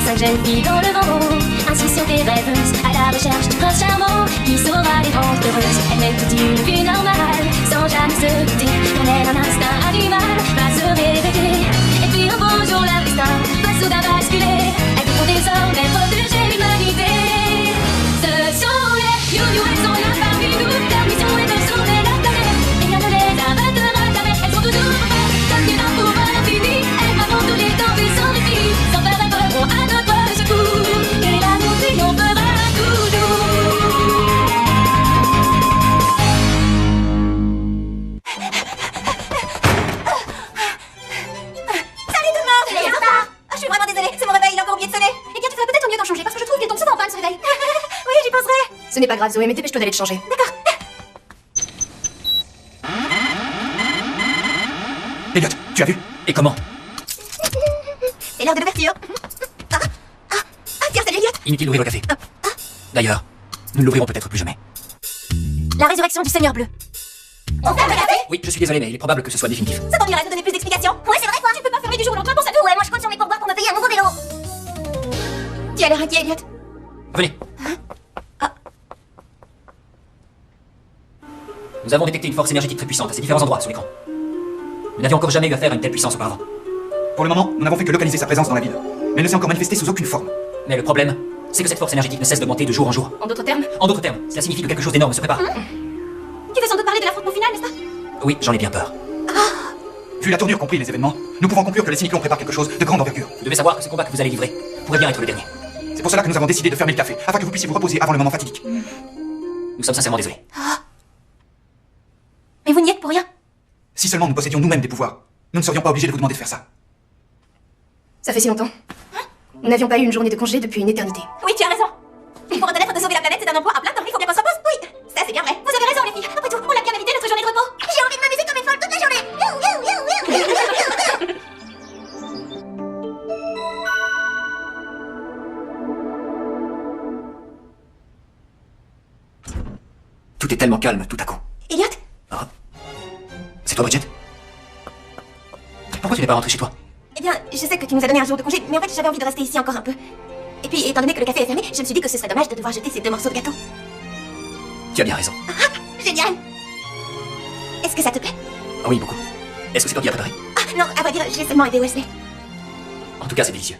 5 jeunes filles dans le vent, insouciantes et rêveuses, à la recherche du prince charmant qui saura les rendre heureuses. Elles mènent toute une vie normale, sans jamais se douter qu'on est un instinct animal, va se réveiller. Et puis un beau jour la destin va soudain basculer. Elles devront désormais protéger l'humanité. Ce sont les you-you, elles sont là parmi nous. Leur mission est de sauver la planète. Et rien ne les arrêtera jamais. Elles sont toujours prêtes, comme une arme pour infini. Elles braveront tous les dangers sans répit. Sans peur, elles feront à notre secours. Et l'amour triomphera toujours. Salut tout le monde! Salut, papa! Je suis vraiment désolée, c'est mon réveil, il a encore oublié de sonner. Eh bien, tu ferais peut-être mieux d'en changer, parce que je trouve qu'il tombe souvent en panne ce réveil. Oui, j'y penserai. Ce n'est pas grave, Zoé, mais dépêche-toi d'aller te changer. D'accord. Elliot, tu as vu? Et comment? C'est l'heure de l'ouverture. Tiens, salut Elliot. Inutile d'ouvrir le café. D'ailleurs, nous ne l'ouvrirons peut-être plus jamais. La résurrection du Seigneur Bleu. On ferme le café? Oui, je suis désolé, mais il est probable que ce soit définitif. Ça t'ennuierait de donner plus d'explications? Ouais, c'est vrai quoi. Tu peux pas fermer du jour au lendemain pour ça tout. Ouais, moi je compte sur mes pourboires pour me payer un nouveau vélo. Tu as l'air inquiet, Elliot. Venez. Nous avons détecté une force énergétique très puissante à ces différents endroits sur l'écran. Nous n'avions encore jamais eu affaire à une telle puissance auparavant. Pour le moment, nous n'avons fait que localiser sa présence dans la ville. Mais elle ne s'est encore manifestée sous aucune forme. Mais le problème, c'est que cette force énergétique ne cesse d'augmenter de jour en jour. En d'autres termes? En d'autres termes, cela signifie que quelque chose d'énorme se prépare. Tu veux sans doute parler de l'affrontement final, n'est-ce pas? Oui, j'en ai bien peur. Vu la tournure qu'ont pris les événements, nous pouvons conclure que les Cyniclons préparent quelque chose de grande envergure. Vous devez savoir que ce combat que vous allez livrer pourrait bien être le dernier. C'est pour cela que nous avons décidé de fermer le café, afin que vous puissiez vous reposer avant le moment fatidique. Nous sommes sincèrement désolés. Mais vous n'y êtes pour rien. Si seulement nous possédions nous-mêmes des pouvoirs, nous ne serions pas obligés de vous demander de faire ça. Ça fait si longtemps. Nous n'avions pas eu une journée de congé depuis une éternité. Oui, tu as raison. Il faut reconnaître de sauver la planète, c'est un emploi à plein temps, il faut bien qu'on s'en pose. Oui, ça c'est bien vrai. Vous avez raison les filles. Après tout, on l'a bien mérité notre journée de repos. J'ai envie de m'amuser comme une folle toute la journée. Tout est tellement calme tout à coup. Elliot? Ah. C'est toi, Bridget? Pourquoi tu n'es pas rentré chez toi? Eh bien, je sais que tu nous as donné un jour de congé, mais en fait j'avais envie de rester ici encore un peu. Et puis, étant donné que le café est fermé, je me suis dit que ce serait dommage de devoir jeter ces 2 morceaux de gâteau. Tu as bien raison. Génial! Est-ce que ça te plaît? Ah oui, beaucoup. Est-ce que c'est toi qui as préparé? Ah non, à vrai dire, j'ai seulement aidé Wesley. En tout cas, c'est délicieux.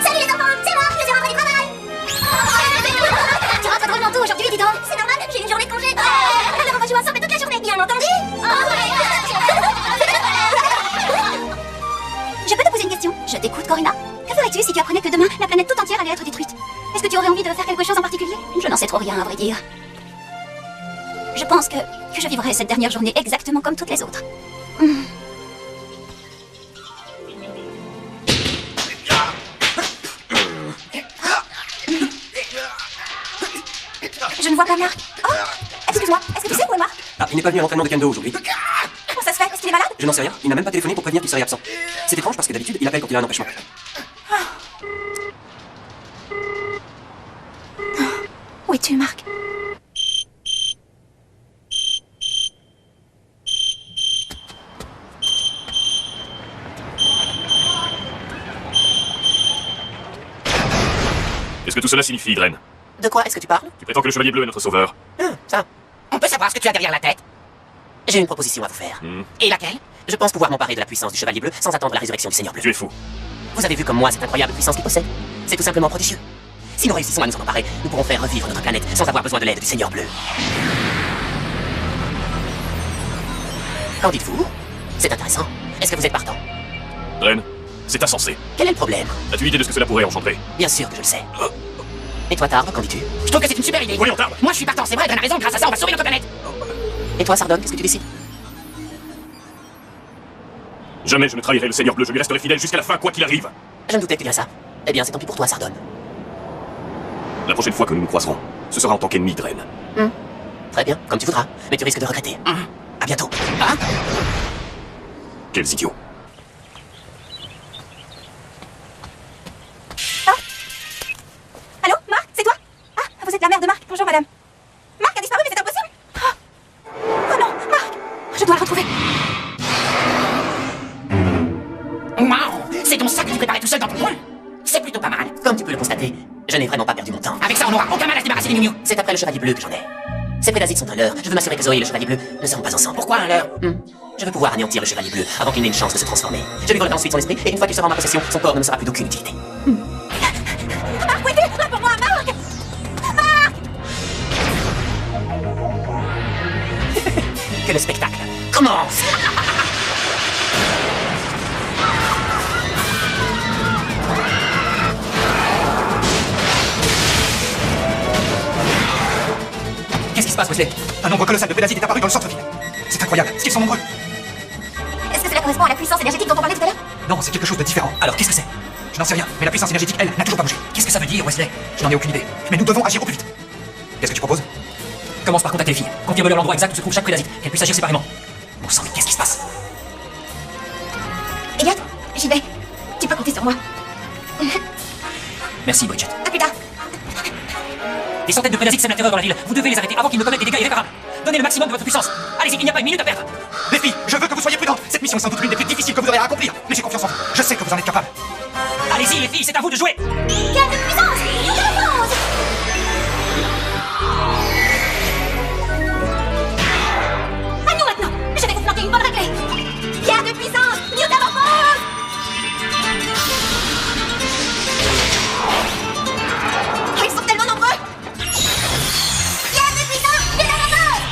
Salut les enfants, c'est moi, je suis rentrée du travail. Tu rentres drôlement tôt aujourd'hui, dis donc. C'est normal, j'ai une journée de congé. Alors on va jouer ensemble toute la journée, bien entendu. Je peux te poser une question? Je t'écoute, Corinna. Que ferais-tu si tu apprenais que demain, la planète tout entière allait être détruite? Est-ce que tu aurais envie de faire quelque chose en particulier? Je n'en sais trop rien, à vrai dire. Je pense que je vivrai cette dernière journée exactement comme toutes les autres. Je ne vois pas Marc. Oh, excuse-moi, est-ce que tu sais où est Marc? Ah, il n'est pas venu à l'entraînement de kendo aujourd'hui. Comment ça se fait? Est-ce qu'il est malade? Je n'en sais rien. Il n'a même pas téléphoné pour prévenir qu'il serait absent. C'est étrange parce que d'habitude, il appelle quand il a un empêchement. Où es-tu, Marc? Qu'est-ce que tout cela signifie, Dren? De quoi est-ce que tu parles? Tu prétends que le Chevalier Bleu est notre sauveur? Ça. On peut savoir ce que tu as derrière la tête? J'ai une proposition à vous faire. Et laquelle? Je pense pouvoir m'emparer de la puissance du Chevalier Bleu sans attendre la résurrection du Seigneur Bleu. Tu es fou. Vous avez vu comme moi cette incroyable puissance qu'il possède? C'est tout simplement prodigieux. Si nous réussissons à nous en emparer, nous pourrons faire revivre notre planète sans avoir besoin de l'aide du Seigneur Bleu. Qu'en dites-vous? C'est intéressant. Est-ce que vous êtes partant? Dren, c'est insensé. Quel est le problème? As-tu idée de ce que cela pourrait engendrer? Bien sûr que je le sais. Et toi, Tard, qu'en dis-tu? Je trouve que c'est une super idée. Voyons, Tard. Moi, je suis partant, c'est vrai, Dren a raison, grâce à ça, on va sauver notre planète. Et toi, Sardone, qu'est-ce que tu décides? Jamais je ne trahirai le Seigneur Bleu, je lui resterai fidèle jusqu'à la fin, quoi qu'il arrive. Je me doutais que tu dirais ça. Eh bien, c'est tant pis pour toi, Sardone. La prochaine fois que nous nous croiserons, ce sera en tant qu'ennemi, Dren. Très bien, comme tu voudras. Mais tu risques de regretter. À bientôt. Quels idiots. Je dois le retrouver. Wow, c'est ton sac que tu préparais tout seul dans ton coin. C'est plutôt pas mal. Comme tu peux le constater, je n'ai vraiment pas perdu mon temps. Avec ça, on n'aura aucun mal à se débarrasser des mignons. C'est après le chevalier bleu que j'en ai. Ces prédasites sont un leurre. Je veux m'assurer que Zoé et le chevalier bleu ne seront pas ensemble. Pourquoi un leurre? Je veux pouvoir anéantir le chevalier bleu avant qu'il n'ait une chance de se transformer. Je lui volerai ensuite son esprit et une fois qu'il sera en ma possession, son corps ne me sera plus d'aucune utilité. Marc, où es-tu? Réponds-moi, Marc! Que le spectacle commence. Qu'est-ce qui se passe, Wesley? Un nombre colossal de pédasites est apparu dans le centre-ville. C'est incroyable, ce qu'ils sont nombreux. Est-ce que cela correspond à la puissance énergétique dont on parlait tout à l'heure? Non, c'est quelque chose de différent. Alors, qu'est-ce que c'est? Je n'en sais rien, mais la puissance énergétique, elle, n'a toujours pas bougé. Qu'est-ce que ça veut dire, Wesley? Je n'en ai aucune idée. Mais nous devons agir au plus vite. Qu'est-ce que tu proposes? Commence par contacter les filles. Confirme-leur l'endroit exact où se trouve chaque prédasite, qu'elles puissent agir séparément. Bon sang, mais qu'est-ce qui se passe? Elliot, j'y vais. Tu peux compter sur moi. Merci, Bridget. À plus tard. Des centaines de prédasites sèment la terreur dans la ville. Vous devez les arrêter avant qu'ils ne commettent des dégâts irréparables. Donnez le maximum de votre puissance. Allez-y, il n'y a pas une minute à perdre. Les filles, je veux que vous soyez prudentes. Cette mission est sans doute l'une des plus difficiles que vous aurez à accomplir. Mais j'ai confiance en vous. Je sais que vous en êtes capable. Allez-y, les filles, c'est à vous de jouer. Quelle de puissance! Nous avance! À nous maintenant! Je vais vous planter une bonne raclée! Pierre de puissance! Métamorphose! Oh, ils sont tellement nombreux! Pierre de puissance! Métamorphose!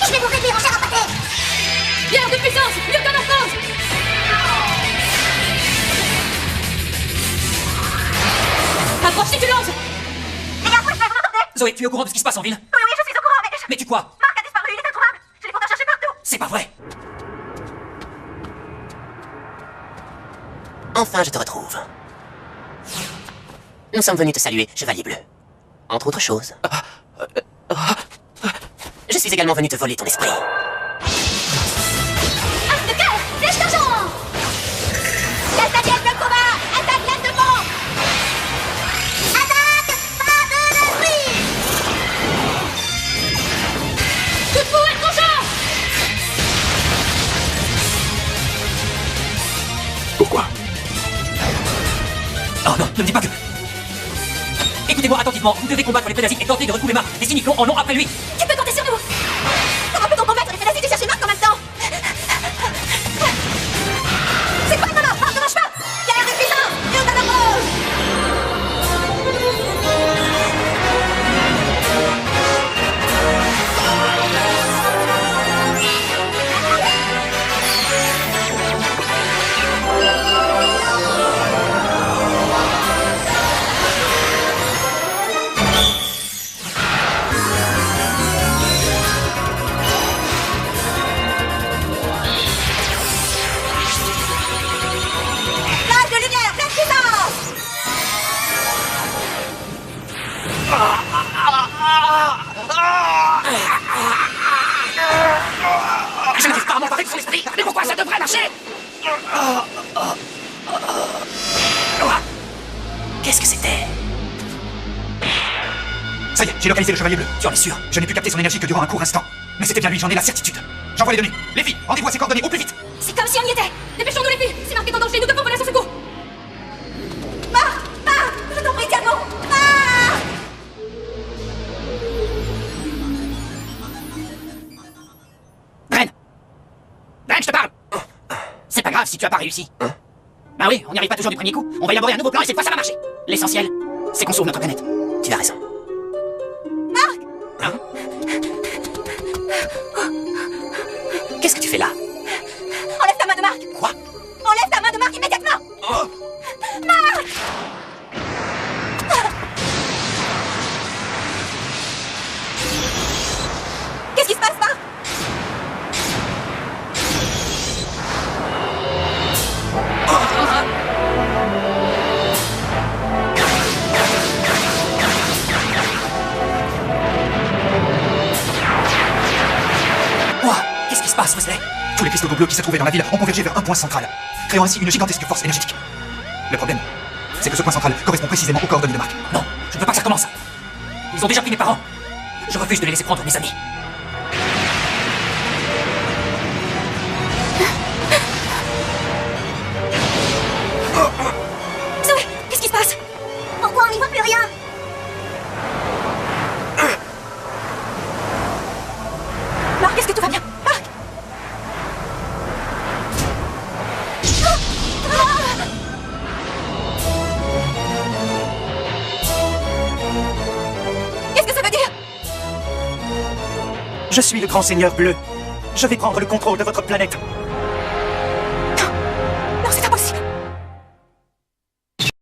Je vais vous réduire en chair à pâté! Pierre de puissance, métamorphose! Approche si tu lances! Les gars, vous m'entendez? Zoé, tu es au courant de ce qui se passe en ville? Oui, je suis au courant, mais Mais tu quoi? Marc a disparu, il est introuvable! Je l'ai pourtant cherché partout! C'est pas vrai. Enfin, je te retrouve. Nous sommes venus te saluer, chevalier bleu. Entre autres choses. Je suis également venu te voler ton esprit. Arc de cœur! Flèche d'argent! Castafiel de combat! Attaque l'aile de vent! Attaque! Pas de l'esprit! Coup de fouet tranchant! Pourquoi? Oh non, ne me dis pas que... Écoutez-moi attentivement, vous devez combattre les prédasites et tenter de retrouver Marc. Les cyniclons en ont après lui. Tu peux compter sur nous! Comment peut-on combattre les prédasites et chercher Marc en même temps? C'est quoi, maman? Marc, ne mange pas! Guerre de puissance! Métamorphose! Flash de lumière! Pleine puissance! Je n'arrive pas à m'emparer de son esprit. Mais pourquoi ça devrait marcher? Qu'est-ce que c'était? Ça y est, j'ai localisé le chevalier bleu. Tu en es sûr? Je n'ai pu capter son énergie que durant un court instant. Mais c'était bien lui, j'en ai la certitude. J'envoie les données. Les filles, rendez-vous à ses coordonnées au plus vite. C'est comme si on y était! Dépêchons-nous les filles! Si Marc est en danger, nous devons voler à son secours! Marc! Marc! Je t'en prie, tiens-nous! Marc! Bren! Bren, je te parle! C'est pas grave si tu as pas réussi. Bah oui, on n'y arrive pas toujours du premier coup. On va élaborer un nouveau plan et cette fois ça va marcher. L'essentiel, c'est qu'on sauve notre planète. Tu as raison. Marc! Hein? Qu'est-ce que tu fais là? Enlève ta main de Marc! Quoi? Enlève ta main de Marc immédiatement! Marc! Qu'est-ce qui se passe, Marc? Ouah, qu'est-ce qui se passe, Wesley? Tous les cristaux d'eau bleus qui se trouvaient dans la ville ont convergé vers un point central, créant ainsi une gigantesque force énergétique. Le problème, c'est que ce point central correspond précisément aux coordonnées de Marc. Non, je ne veux pas que ça commence. Ils ont déjà pris mes parents. Je refuse de les laisser prendre mes amis. Zoé, qu'est-ce qui se passe? Pourquoi on n'y voit plus rien? Marc, est-ce que tout va bien? Marc! Qu'est-ce que ça veut dire? Je suis le grand seigneur bleu. Je vais prendre le contrôle de votre planète.